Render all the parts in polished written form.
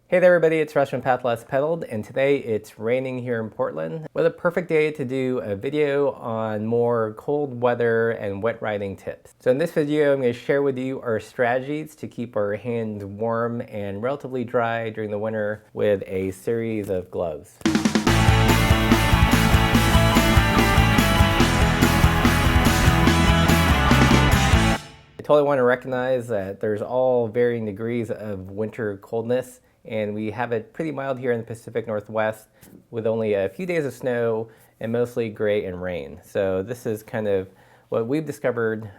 Hey there everybody, it's Russ from Path Less Pedaled, and today it's raining here in Portland. What a perfect day to do a video on more cold weather and wet riding tips. So in this video, I'm going to share with you our strategies to keep our hands warm and relatively dry during the winter with a series of gloves. I totally want to recognize that there's all varying degrees of winter coldness, and we have it pretty mild here in the Pacific Northwest with only a few days of snow and mostly gray and rain. So this is kind of what we've discovered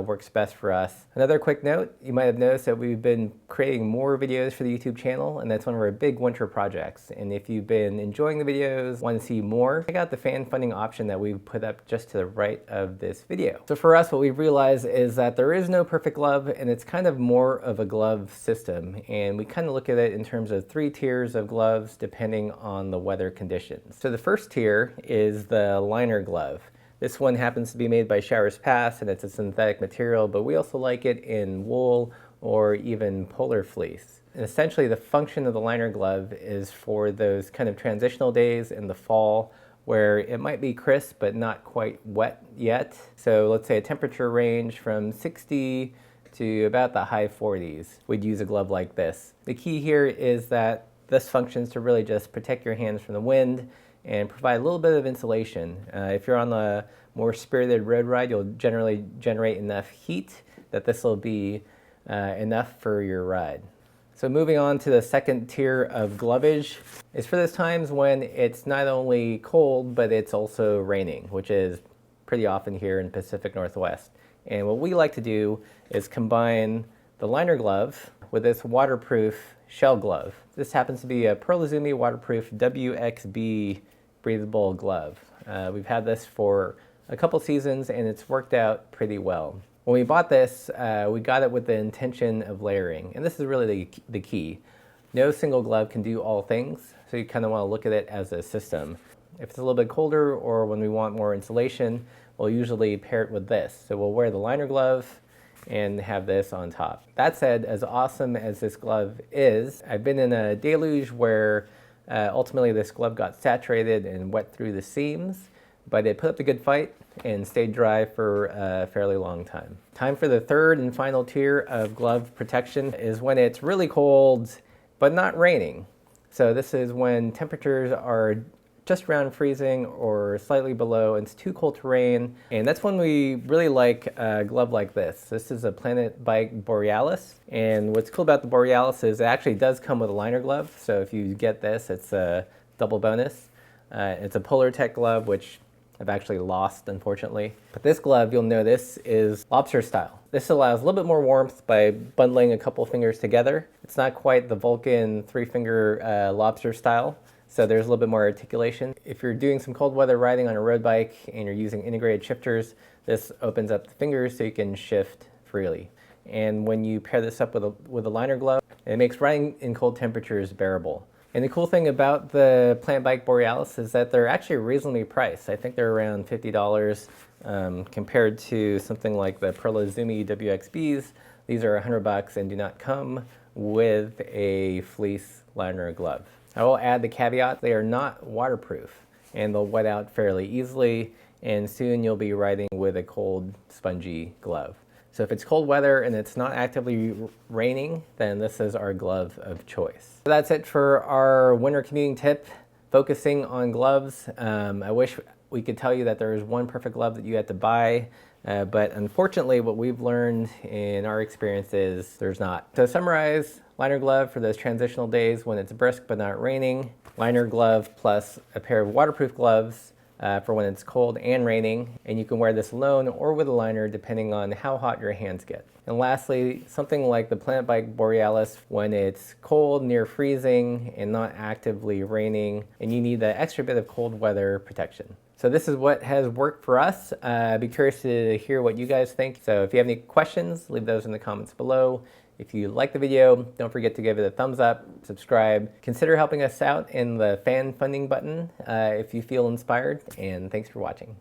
works best for us. Another quick note, you might have noticed that we've been creating more videos for the YouTube channel, and that's one of our big winter projects. And if you've been enjoying the videos, want to see more, check out the fan funding option that we've put up just to the right of this video. So for us, what we've realized is that there is no perfect glove, and it's kind of more of a glove system. And we kind of look at it in terms of 3 tiers of gloves depending on the weather conditions. So the first tier is the liner glove. This one happens to be made by Showers Pass, and it's a synthetic material, but we also like it in wool or even polar fleece. And essentially the function of the liner glove is for those kind of transitional days in the fall where it might be crisp but not quite wet yet. So let's say a temperature range from 60 to about the high 40s. We'd use a glove like this. The key here is that this functions to really just protect your hands from the wind and provide a little bit of insulation. If you're on a more spirited road ride, you'll generally generate enough heat that this will be enough for your ride. So moving on to the second tier of glovage is for those times when it's not only cold, but it's also raining, which is pretty often here in Pacific Northwest. And what we like to do is combine the liner glove with this waterproof shell glove. This happens to be a Pearl Izumi waterproof WXB breathable glove. We've had this for a couple seasons and it's worked out pretty well. When we bought this, we got it with the intention of layering, and this is really the key. No single glove can do all things, so you kind of want to look at it as a system. If it's a little bit colder or when we want more insulation, we'll usually pair it with this. So we'll wear the liner glove and have this on top. That said, as awesome as this glove is, I've been in a deluge where ultimately this glove got saturated and wet through the seams, but it put up a good fight and stayed dry for a fairly long time. Time for the third and final tier of glove protection is when it's really cold but not raining. So this is when temperatures are just around freezing or slightly below, and it's too cold to rain. And that's when we really like a glove like this. This is a Planet Bike Borealis. And what's cool about the Borealis is it actually does come with a liner glove. So if you get this, it's a double bonus. It's a Polar Tech glove, which I've actually lost, unfortunately. But this glove, you'll notice, is Lobster style. This allows a little bit more warmth by bundling a couple fingers together. It's not quite the Vulcan 3-finger Lobster style, so there's a little bit more articulation. If you're doing some cold weather riding on a road bike and you're using integrated shifters, this opens up the fingers so you can shift freely. And when you pair this up with a liner glove, it makes riding in cold temperatures bearable. And the cool thing about the Planet Bike Borealis is that they're actually reasonably priced. I think they're around $50 compared to something like the Pearl Izumi WXBs. These are $100 and do not come with a fleece liner glove. I will add the caveat, they are not waterproof and they'll wet out fairly easily, and soon you'll be riding with a cold, spongy glove. So if it's cold weather and it's not actively raining, then this is our glove of choice. So that's it for our winter commuting tip, focusing on gloves. I wish we could tell you that there is one perfect glove that you have to buy, but unfortunately what we've learned in our experience is there's not. So to summarize, liner glove for those transitional days when it's brisk but not raining, liner glove plus a pair of waterproof gloves for when it's cold and raining, and you can wear this alone or with a liner depending on how hot your hands get. And lastly, something like the Planet Bike Borealis when it's cold, near freezing, and not actively raining, and you need that extra bit of cold weather protection. So this is what has worked for us. I'd be curious to hear what you guys think. So if you have any questions, leave those in the comments below. If you like the video, don't forget to give it a thumbs up, subscribe. Consider helping us out in the fan funding button if you feel inspired, and thanks for watching.